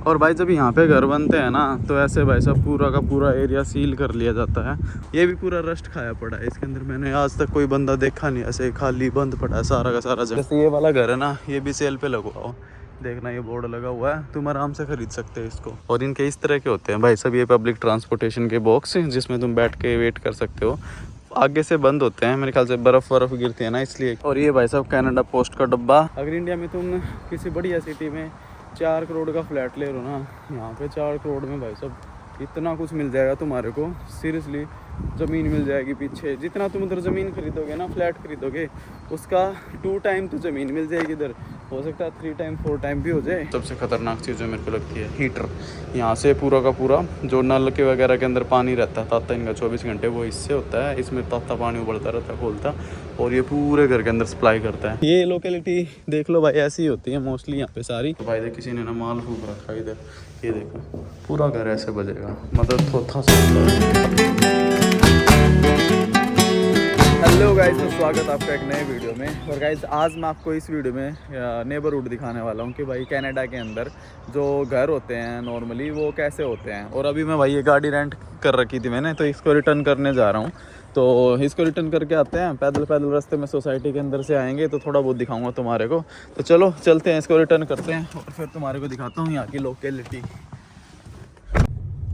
और भाई जब यहाँ पे घर बनते हैं ना तो ऐसे भाई साहब पूरा का पूरा एरिया सील कर लिया जाता है। ये भी पूरा रस्ट खाया पड़ा है, इसके अंदर मैंने आज तक कोई बंदा देखा नहीं, ऐसे खाली बंद पड़ा है सारा का सारा। जैसे ये वाला घर है ना, ये भी सेल पे लगा हुआ, देखना ये बोर्ड लगा हुआ है, तुम आराम से खरीद सकते हो इसको। और इनके इस तरह के होते हैं भाई साहब ये पब्लिक ट्रांसपोर्टेशन के बॉक्स जिसमें तुम बैठ के वेट कर सकते हो। आगे से बंद होते हैं, मेरे ख्याल से बर्फ़ गिरती है ना इसलिए। और ये भाई साहब कनाडा पोस्ट का डब्बा। अगर इंडिया में तुम किसी बढ़िया सिटी में 4 करोड़ का फ्लैट ले रहे हो ना, यहाँ पे 4 करोड़ में भाई साहब इतना कुछ मिल जाएगा तुम्हारे को। सीरियसली ज़मीन मिल जाएगी पीछे, जितना तुम उधर ज़मीन खरीदोगे ना, फ्लैट खरीदोगे, उसका 2 टाइम तो ज़मीन मिल जाएगी इधर। हो सकता है 3 टाइम 4 टाइम भी हो जाए। सबसे ख़तरनाक चीज़ जो मेरे को लगती है हीटर। यहाँ से पूरा का पूरा जो नल के वगैरह के अंदर पानी रहता है ताता इनका 24 घंटे, वो इससे होता है। इसमें ताता पानी उबलता रहता है, खोलता, और ये पूरे घर के अंदर सप्लाई करता है। ये लोकेलिटी देख लो भाई, ऐसी ही होती है मोस्टली यहाँ पे सारी। तो भाई किसी ने ना माल फूक रखा है इधर, ये देखो पूरा घर ऐसे बजेगा, मतलब थोथा सा। हेलो गाइस, तो स्वागत आपका एक नए वीडियो में। और गाइस आज मैं आपको इस वीडियो में नेबरहुड दिखाने वाला हूँ कि भाई कनाडा के अंदर जो घर होते हैं नॉर्मली वो कैसे होते हैं। और अभी मैं भाई ये गाड़ी रेंट कर रखी थी मैंने, तो इसको रिटर्न करने जा रहा हूँ। तो इसको रिटर्न करके आते हैं, पैदल पैदल रास्ते में सोसाइटी के अंदर से आएंगे तो थोड़ा बहुत दिखाऊंगा तुम्हारे को। तो चलो चलते हैं, इसको रिटर्न करते हैं और फिर तुम्हारे को दिखाता हूँ यहाँ की लोकेलिटी।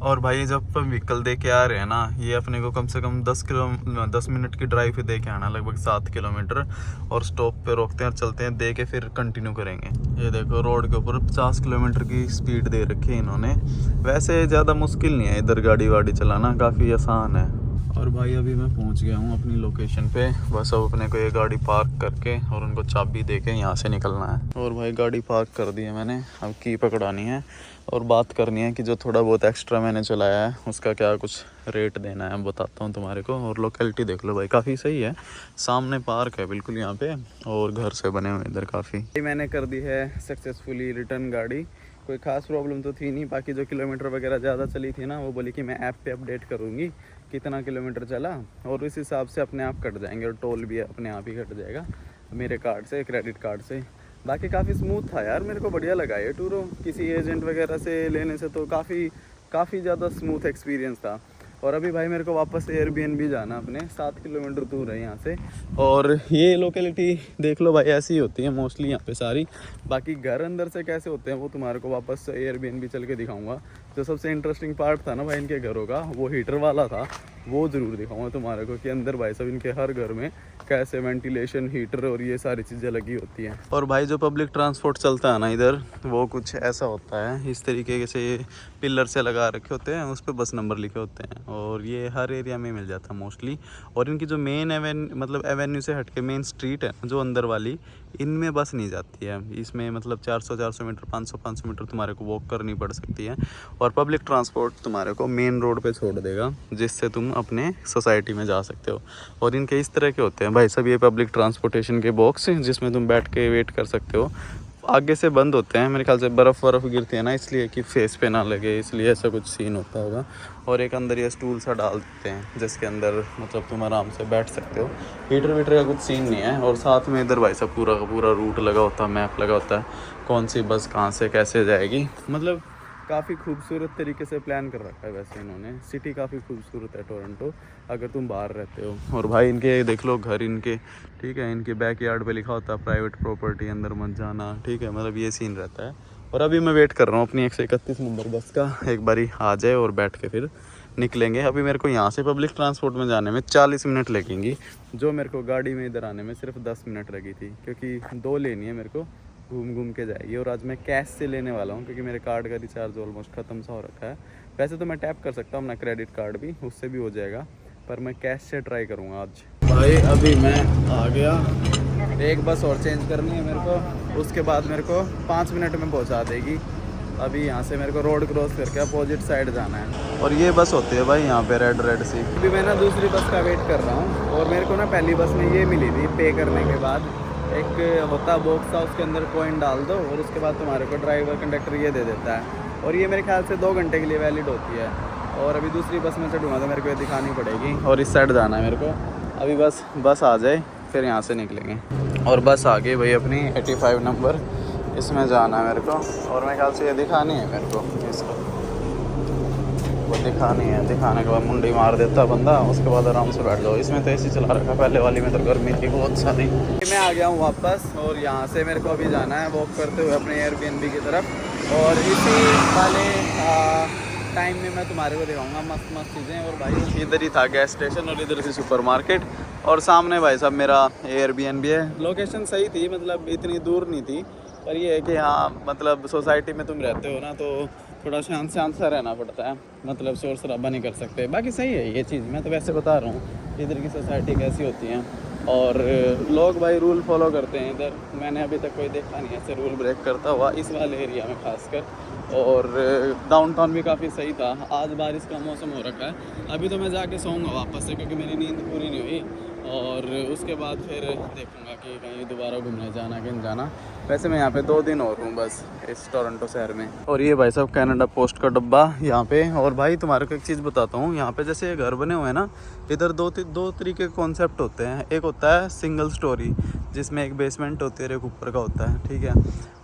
और भाई जब हम व्हीकल दे के आ रहे हैं ना, ये अपने को कम से कम 10 मिनट की ड्राइव पे दे के आना, लगभग 7 किलोमीटर। और स्टॉप पे रोकते हैं और चलते हैं, दे के फिर कंटिन्यू करेंगे। ये देखो रोड के ऊपर 50 किलोमीटर की स्पीड दे रखी है इन्होंने। वैसे ज़्यादा मुश्किल नहीं है इधर गाड़ी वाड़ी चलाना, काफ़ी आसान है। और भाई अभी मैं पहुंच गया हूं अपनी लोकेशन पे। बस अब अपने को ये गाड़ी पार्क करके और उनको चाबी दे के यहाँ से निकलना है। और भाई गाड़ी पार्क कर दी है मैंने, अब की पकड़ानी है और बात करनी है कि जो थोड़ा बहुत एक्स्ट्रा मैंने चलाया है उसका क्या कुछ रेट देना है, बताता हूँ तुम्हारे को। और लोकेलिटी देख लो भाई, काफ़ी सही है, सामने पार्क है बिल्कुल यहाँ पे, और घर से बने हुए इधर काफ़ी। मैंने कर दी है सक्सेसफुली रिटर्न गाड़ी। कोई खास प्रॉब्लम तो थी नहीं, बाकी जो किलोमीटर वगैरह ज़्यादा चली थी ना, वो बोली कि मैं ऐप पे अपडेट करूँगी कितना किलोमीटर चला, और इस हिसाब से अपने आप कट जाएंगे। और टोल भी अपने आप ही कट जाएगा मेरे कार्ड से, क्रेडिट कार्ड से। बाकी काफ़ी स्मूथ था यार, मेरे को बढ़िया लगा ये टूर। किसी एजेंट वगैरह से लेने से तो काफ़ी ज़्यादा स्मूथ एक्सपीरियंस था। और अभी भाई मेरे को वापस एयरबीएनबी जाना, अपने 7 किलोमीटर दूर है यहाँ से। और ये लोकेलिटी देख लो भाई, ऐसी होती है मोस्टली यहाँ पे सारी। बाकी घर अंदर से कैसे होते हैं वो तुम्हारे को वापस एयरबीएनबी चल के दिखाऊंगा। जो सबसे इंटरेस्टिंग पार्ट था ना भाई इनके घरों का, वो हीटर वाला था, वो ज़रूर दिखाऊंगा तुम्हारे को कि अंदर भाई सब इनके हर घर में कैसे वेंटिलेशन, हीटर और ये सारी चीज़ें लगी होती हैं। और भाई जो पब्लिक ट्रांसपोर्ट चलता है ना इधर, वो कुछ ऐसा होता है, इस तरीके से पिलर से लगा रखे होते हैं, उस पर बस नंबर लिखे होते हैं। और ये हर एरिया में मिल जाता है मोस्टली। और इनकी जो मेन एवेन्यू से हट के मेन स्ट्रीट है जो अंदर वाली, इनमें बस नहीं जाती है। इसमें मतलब 400 मीटर 500 मीटर तुम्हारे को वॉक करनी पड़ सकती है। और पब्लिक ट्रांसपोर्ट तुम्हारे को मेन रोड पे छोड़ देगा, जिससे तुम अपने सोसाइटी में जा सकते हो। और इनके इस तरह के होते हैं भाई सब ये पब्लिक ट्रांसपोर्टेशन के बॉक्स जिसमें तुम बैठ के वेट कर सकते हो। आगे से बंद होते हैं, मेरे ख्याल से बर्फ़ गिरती है ना इसलिए, कि फेस पे ना लगे, इसलिए ऐसा कुछ सीन होता होगा। और एक अंदर ये स्टूल सा डाल देते हैं जिसके अंदर मतलब तुम आराम से बैठ सकते हो। हीटर वीटर का कुछ सीन नहीं है। और साथ में इधर भाई साहब पूरा का पूरा रूट लगा होता है, मैप लगा होता है, कौन सी बस कहाँ से कैसे जाएगी। मतलब काफ़ी खूबसूरत तरीके से प्लान कर रखा है वैसे इन्होंने। सिटी काफ़ी खूबसूरत है टोरंटो, अगर तुम बाहर रहते हो। और भाई इनके देख लो घर इनके, ठीक है, इनके बैक यार्ड पे लिखा होता है प्राइवेट प्रॉपर्टी, अंदर मत जाना, ठीक है, मतलब ये सीन रहता है। और अभी मैं वेट कर रहा हूँ अपनी 131 नंबर बस का, एक बारी आ जाए और बैठ के फिर निकलेंगे। अभी मेरे को यहाँ से पब्लिक ट्रांसपोर्ट में जाने में 40 मिनट लगेंगी, जो मेरे को गाड़ी में इधर आने में सिर्फ 10 मिनट लगी थी, क्योंकि 2 लेनी है मेरे को, घूम के जाएगी। और आज मैं कैश से लेने वाला हूँ क्योंकि मेरे कार्ड का रिचार्ज ऑलमोस्ट ख़त्म सा हो रखा है। वैसे तो मैं टैप कर सकता हूँ अपना क्रेडिट कार्ड भी, उससे भी हो जाएगा, पर मैं कैश से ट्राई करूँगा आज। भाई अभी मैं आ गया, एक बस और चेंज करनी है मेरे को, उसके बाद मेरे को 5 मिनट में पहुँचा देगी। अभी यहाँ से मेरे को रोड क्रॉस करके अपोजिट साइड जाना है। और ये बस होती है भाई यहाँ पे रेड सी। अभी मैं ना दूसरी बस का वेट कर रहा हूँ, और मेरे को ना पहली बस में ये मिली थी, पे करने के बाद एक होता बॉक्स था, उसके अंदर कॉइन डाल दो और उसके बाद तुम्हारे को ड्राइवर कंडक्टर ये दे देता है। और ये मेरे ख्याल से 2 घंटे के लिए वैलिड होती है। और अभी दूसरी बस में चढ़ूँगा तो मेरे को ये दिखानी पड़ेगी, और इस साइड जाना है मेरे को। अभी बस आ जाए फिर यहाँ से निकलेंगे। और बस आ गई भाई अपनी 85 नंबर, इसमें जाना है मेरे को, और मेरे ख्याल से ये दिखानी है मेरे को इसको, वो दिखानी है। दिखाने के बाद मुंडी मार देता बंदा, उसके बाद आराम से बैठ जाओ। इसमें तो एसी चला रखा, पहले वाली में तो गर्मी थी बहुत सारी। मैं आ गया हूँ वापस, और यहाँ से मेरे को अभी जाना है वॉक करते हुए अपने एयरबीएनबी की तरफ। और इसी वाले टाइम में मैं तुम्हारे को दिखाऊंगा मस्त मस्त चीज़ें। और भाई इधर ही था गैस स्टेशन, और इधर से सुपरमार्केट, और सामने भाई साहब मेरा एयरबीएनबी है। लोकेशन सही थी, मतलब इतनी दूर नहीं थी, पर ये है कि हाँ मतलब सोसाइटी में तुम रहते हो ना, तो थोड़ा शांत सा रहना पड़ता है, मतलब शोर शराबा नहीं कर सकते। बाकी सही है ये चीज़, मैं तो वैसे बता रहा हूँ इधर की सोसाइटी कैसी होती है, और लोग भाई रूल फॉलो करते हैं इधर। मैंने अभी तक कोई देखा नहीं ऐसे रूल ब्रेक करता हुआ इस वाले एरिया में खासकर। और डाउनटाउन भी काफ़ी सही था। आज बारिश का मौसम हो रखा है, अभी तो मैं जाके सोऊंगा वापस से, क्योंकि मेरी नींद पूरी नहीं हुई। और उसके बाद फिर देखूंगा कि कहीं दोबारा घूमने जाना कि नहीं जाना। वैसे मैं यहाँ पे 2 दिन और हूँ बस इस टोरंटो शहर में। और ये भाई साहब कनाडा पोस्ट का डब्बा यहाँ पे। और भाई तुम्हारे को एक चीज़ बताता हूँ, यहाँ पे जैसे ये घर बने हुए हैं ना, इधर दो तरीके के कॉन्सेप्ट होते हैं। एक होता है सिंगल स्टोरी, जिसमें एक बेसमेंट होती है और एक ऊपर का होता है, ठीक है।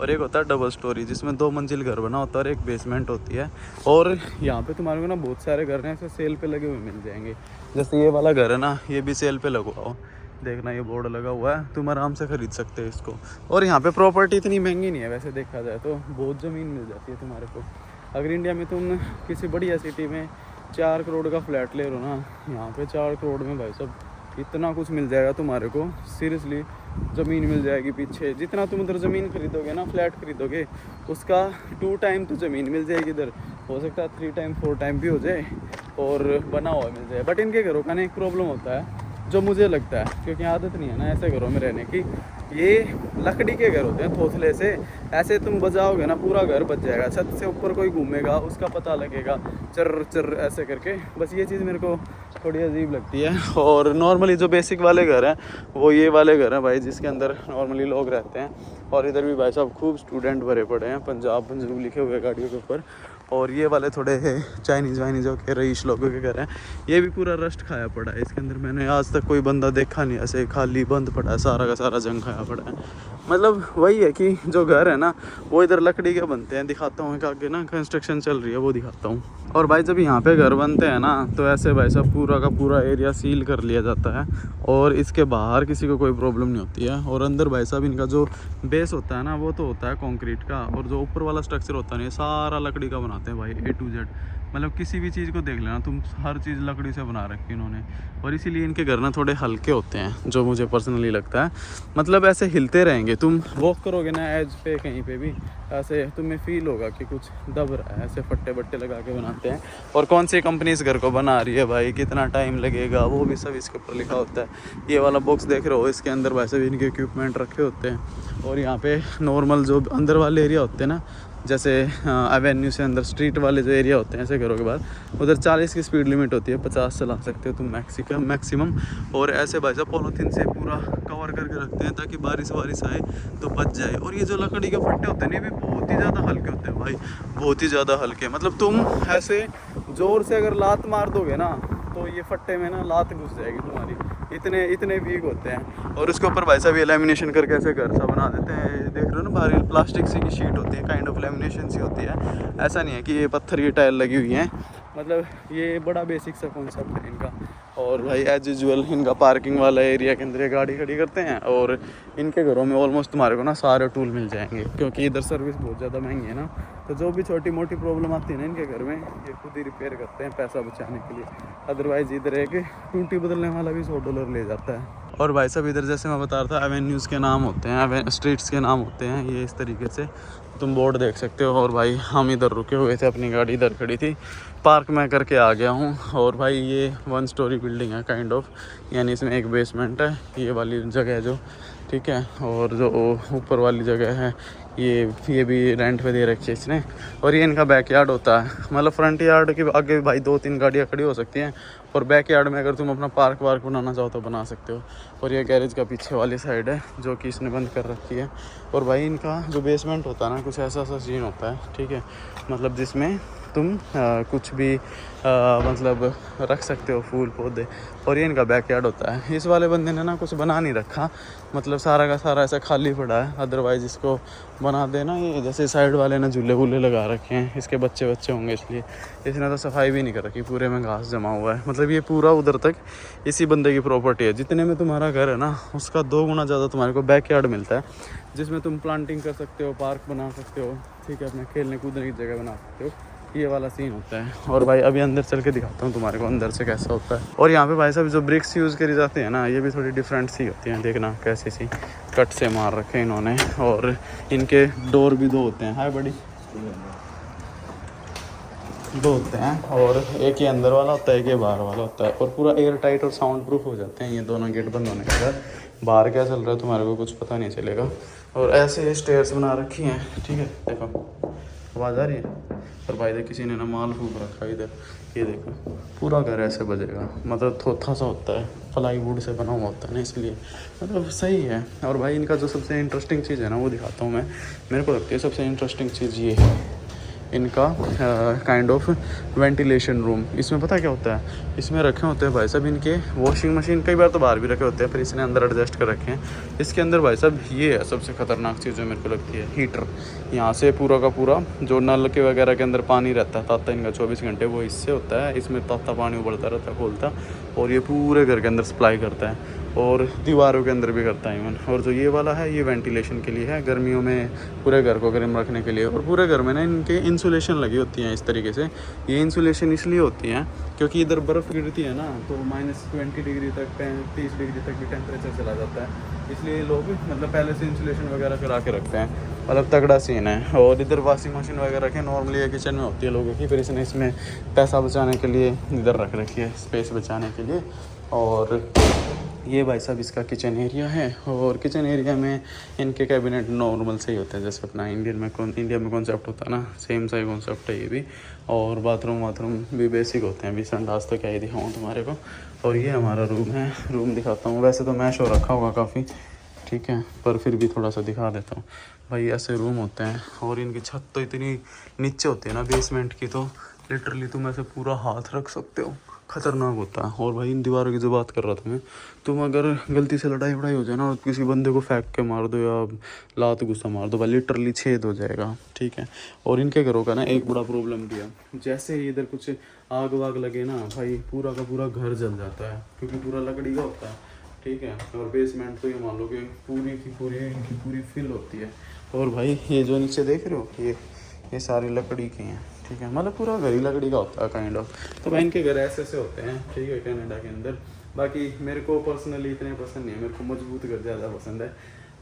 और एक होता है डबल स्टोरी, जिसमें 2 मंजिल घर बना होता है और एक बेसमेंट होती है। और यहाँ पे तुम्हारे को ना बहुत सारे घर हैं ऐसे सेल पे लगे हुए मिल जाएंगे। जैसे ये वाला घर है ना, ये भी सेल पे लगा हुआ, देखना ये बोर्ड लगा हुआ है, तुम आराम से खरीद सकते हो इसको। और यहाँ पे प्रॉपर्टी इतनी महंगी नहीं है वैसे देखा जाए तो, बहुत ज़मीन मिल जाती है तुम्हारे को। अगर इंडिया में तुम किसी बढ़िया सिटी में 4 करोड़ का फ्लैट ले रहे हो ना, यहाँ पे 4 करोड़ में भाई साहब इतना कुछ मिल जाएगा तुम्हारे को। सीरियसली ज़मीन मिल जाएगी पीछे, जितना तुम उधर ज़मीन खरीदोगे ना, फ्लैट खरीदोगे, उसका 2 टाइम तो ज़मीन मिल जाएगी इधर। हो सकता है 3 टाइम 4 टाइम भी हो जाए, और बना हुआ मिल जाए। बट इनके घरों का ना एक प्रॉब्लम होता है जो मुझे लगता है, क्योंकि आदत नहीं है ना ऐसे घरों में रहने की। ये लकड़ी के घर होते हैं थोथले से, ऐसे तुम बजाओगे ना पूरा घर बच जाएगा। छत से ऊपर कोई घूमेगा उसका पता लगेगा, चर चर ऐसे करके। बस ये चीज़ मेरे को थोड़ी अजीब लगती है। और नॉर्मली जो बेसिक वाले घर हैं वो ये वाले घर हैं भाई, जिसके अंदर नॉर्मली लोग रहते हैं। और इधर भी भाई साहब खूब स्टूडेंट भरे पड़े हैं, पंजाब लिखे हुए गाड़ियों के ऊपर। और ये वाले थोड़े चाइनीज़ वाइनीज़ के रईस लोगों के घर हैं, ये भी पूरा रस्ट खाया पड़ा है। इसके अंदर मैंने आज तक कोई बंदा देखा नहीं ऐसे खाली बंद पड़ा है, सारा का सारा जंग खाया पड़ा है। मतलब वही है कि जो घर है ना वो इधर लकड़ी के बनते हैं। दिखाता हूँ आगे ना कंस्ट्रक्शन चल रही है, वो दिखाता हूँ। और भाई जब यहाँ पे घर बनते हैं ना, तो ऐसे भाई साहब पूरा का पूरा एरिया सील कर लिया जाता है, और इसके बाहर किसी को कोई प्रॉब्लम नहीं होती है। और अंदर भाई साहब इनका जो बेस होता है ना, वो तो होता है कंक्रीट का, और जो ऊपर वाला स्ट्रक्चर होता है सारा लकड़ी का बनाते हैं भाई, A to Z। मतलब किसी भी चीज़ को देख लेना तुम, हर चीज़ लकड़ी से बना रखी है इन्होंने। और इसीलिए इनके घर ना थोड़े हल्के होते हैं, जो मुझे पर्सनली लगता है। मतलब ऐसे हिलते रहेंगे, तुम वॉक करोगे ना एज पे कहीं पे भी, ऐसे तुम्हें फील होगा कि कुछ दब रहा है। ऐसे फट्टे बट्टे लगा के बनाते हैं। और कौन सी कंपनी इस घर को बना रही है भाई, कितना टाइम लगेगा, वो भी सब इसके ऊपर लिखा होता है। ये वाला बॉक्स देख रहे हो, इसके अंदर वैसे भी इनके इक्विपमेंट रखे होते हैं। और यहाँ पे नॉर्मल जो अंदर वाले एरिया होते हैं ना, जैसे एवेन्यू से अंदर स्ट्रीट वाले जो एरिया होते हैं ऐसे घरों के बाद, उधर 40 की स्पीड लिमिट होती है, 50 चला सकते हो तुम मैक्सिमम। और ऐसे भाई साहब पॉलीथीन से पूरा कवर करके रखते हैं ताकि बारिश आए तो बच जाए। और ये जो लकड़ी के फट्टे होते हैं ये भी बहुत ही ज़्यादा हल्के होते हैं भाई, बहुत ही ज़्यादा हल्के। मतलब तुम ऐसे ज़ोर से अगर लात मार दोगे ना, तो ये फट्टे में ना लात घुस जाएगी तुम्हारी, इतने वीक होते हैं। और उसके ऊपर भाई साहब ये लेमिनेशन करके ऐसे घर सा बना देते हैं। देख रहे हो ना, बाहर प्लास्टिक सी की शीट होती है, काइंड ऑफ लेमिनेशन सी होती है। ऐसा नहीं है कि ये पत्थर की टाइल लगी हुई हैं। मतलब ये बड़ा बेसिक सा कॉन्सेप्ट है इनका। और भाई एज यूजुअल इनका पार्किंग वाला एरिया के अंदर ये गाड़ी खड़ी करते हैं। और इनके घरों में ऑलमोस्ट तुम्हारे को ना सारे टूल मिल जाएंगे, क्योंकि इधर सर्विस बहुत ज़्यादा महंगी है ना। तो जो भी छोटी मोटी प्रॉब्लम आती है ना इनके घर में, ये खुद ही रिपेयर करते हैं पैसा बचाने के लिए। अदरवाइज़ इधर एक टूटी बदलने वाला भी $100 ले जाता है। और भाई साहब इधर जैसे मैं बता रहा था, एवेन्यूज़ के नाम होते हैं, स्ट्रीट्स के नाम होते हैं ये, इस तरीके से तुम बोर्ड देख सकते हो। और भाई हम इधर रुके हुए थे, अपनी गाड़ी इधर खड़ी थी, पार्क मैं करके आ गया हूँ। और भाई ये 1 स्टोरी बिल्डिंग है काइंड ऑफ, यानी इसमें एक बेसमेंट है, ये वाली जगह है जो, ठीक है। और जो ऊपर वाली जगह है ये भी रेंट पे दे रखी है इसने। और ये इनका बैकयार्ड होता है। मतलब फ्रंट यार्ड के आगे भाई 2-3 गाड़ियाँ खड़ी हो सकती हैं, और बैकयार्ड में अगर तुम अपना पार्क वार्क बनाना चाहो तो बना सकते हो। और ये गैरेज का पीछे वाली साइड है जो कि इसने बंद कर रखी है। और भाई इनका जो बेसमेंट होता है ना, कुछ ऐसा सीन होता है, ठीक है। मतलब जिसमें तुम कुछ भी मतलब रख सकते हो, फूल पौधे। और ये इनका बैकयार्ड होता है। इस वाले बंदे ने ना कुछ बना नहीं रखा, मतलब सारा का सारा ऐसा खाली पड़ा है। अदरवाइज़ इसको बना देना। ये जैसे साइड वाले ने झूले वूले लगा रखे हैं, इसके बच्चे होंगे, इसलिए इसने तो सफाई भी नहीं कर रखी। पूरे में घास जमा हुआ है। मतलब ये पूरा उधर तक इसी बंदे की प्रॉपर्टी है। जितने में तुम्हारा घर है ना, उसका 2 गुना ज़्यादा तुम्हारे को बैकयार्ड मिलता है, जिसमें तुम प्लांटिंग कर सकते हो, पार्क बना सकते हो, ठीक है, अपने खेलने कूदने की जगह बना सकते हो। ये वाला सीन होता है। और भाई अभी अंदर चल के दिखाता हूँ तुम्हारे को अंदर से कैसा होता है। और यहाँ पे भाई साहब जो ब्रिक्स यूज़ करी जाती है ना, ये भी थोड़ी डिफरेंट सी होती हैं। देखना कैसे सी कट से मार रखे इन्होंने। और इनके डोर भी 2 होते हैं। हाय बड़ी, 2 होते हैं। और एक ये अंदर वाला होता है, एक ये बाहर वाला होता है। और पूरा एयर टाइट और साउंड प्रूफ हो जाते हैं ये दोनों गेट बंद होने के बाद। बाहर क्या चल रहा है तुम्हारे को कुछ पता नहीं चलेगा। और ऐसे स्टेयर्स बना रखी हैं, ठीक है। देखो आवाज़ आ रही है। और भाई देख किसी ने ना माल फूक रखा है इधर। ये देखो पूरा घर ऐसे बजेगा। मतलब थोथा सा होता है, प्लाईवुड से बना हुआ होता है ना, इसलिए मतलब सही है। और भाई इनका जो सबसे इंटरेस्टिंग चीज़ है ना, वो दिखाता हूँ मैं। मेरे को लगती है सबसे इंटरेस्टिंग चीज़ ये है इनका काइंड ऑफ वेंटिलेशन रूम। इसमें पता क्या होता है, इसमें रखे होते हैं भाई साहब इनके वॉशिंग मशीन। कई बार तो बाहर भी रखे होते हैं, फिर इसने अंदर एडजस्ट कर रखे हैं। इसके अंदर भाई साहब ये है सबसे ख़तरनाक चीज़ जो मेरे को लगती है, हीटर। यहाँ से पूरा का पूरा जो नल के वगैरह के अंदर पानी रहता है ताता इनका 24 घंटे, वो इससे होता है। इसमें ताता पानी उबलता रहता है, खोलता, और ये पूरे घर के अंदर सप्लाई करता है। और दीवारों के अंदर भी करता है इवन। और जो ये वाला है, ये वेंटिलेशन के लिए है, गर्मियों में पूरे घर को गर्म रखने के लिए। और पूरे घर में ना इनके इंसुलेशन लगी होती हैं इस तरीके से। ये इंसुलेशन इसलिए होती हैं क्योंकि इधर बर्फ़ गिरती है ना, तो -20 डिग्री तक, 30 डिग्री तक भी टेम्परेचर चला जाता है। इसलिए लोग मतलब पहले से इंसुलेशन वगैरह करा के रखते हैं। मतलब तगड़ा सीन है। और इधर वॉशिंग मशीन वगैरह के नॉर्मली ये किचन में होती है लोगों की, फिर इसने इसमें पैसा बचाने के लिए इधर रख रखी है, स्पेस बचाने के लिए। और ये भाई साहब इसका किचन एरिया है। और किचन एरिया में इनके कैबिनेट नॉर्मल से ही होते हैं, जैसे अपना इंडिया में कॉन्सेप्ट होता है ना, सेम सा ही कॉन्सेप्ट है ये भी। और बाथरूम भी बेसिक होते हैं। भी संडास तो क्या ही दिखाऊँ तुम्हारे को। और ये हमारा रूम है, रूम दिखाता हूँ। वैसे तो मैश हो रखा होगा काफ़ी, ठीक है, पर फिर भी थोड़ा सा दिखा देता हूँ। भाई ऐसे रूम होते हैं। और इनकी छत तो इतनी नीचे होती है ना बेसमेंट की, तो लिटरली तुम ऐसे पूरा हाथ रख सकते हो, ख़तरनाक होता है। और भाई इन दीवारों की जो बात कर रहा था मैं, तुम अगर गलती से लड़ाई वड़ाई हो जाए ना और किसी बंदे को फेंक के मार दो या लात गुस्सा मार दो, भाई लिटरली छेद हो जाएगा, ठीक है। और इनके घरों का ना एक बड़ा प्रॉब्लम भी है, जैसे ही इधर कुछ आग वाग लगे ना भाई, पूरा का पूरा घर जल जाता है, क्योंकि पूरा लकड़ी का होता है, ठीक है। और बेसमेंट तो ये मान लो कि पूरी की पूरी फिल होती है। और भाई ये जो नीचे देख रहे हो, ये सारी लकड़ी की हैं, ठीक है। मतलब पूरा घर ही लकड़ी का होता है काइंड ऑफ। तो भाई इनके घर ऐसे होते हैं, ठीक है, कनाडा के अंदर। बाकी मेरे को पर्सनली इतने पसंद नहीं है, मेरे को मजबूत घर ज़्यादा पसंद है।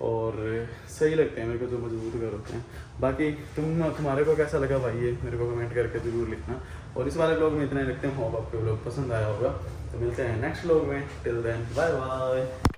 और सही लगते हैं मेरे को जो मजबूत घर होते हैं। बाकी तुम्हारे को कैसा लगा भाई, ये मेरे को कमेंट करके ज़रूर लिखना। और इस वाले ब्लॉग में इतना ही रखते हैं, होप आपको ब्लॉग पसंद आया होगा। तो मिलते हैं नेक्स्ट ब्लॉग में। Till then bye bye.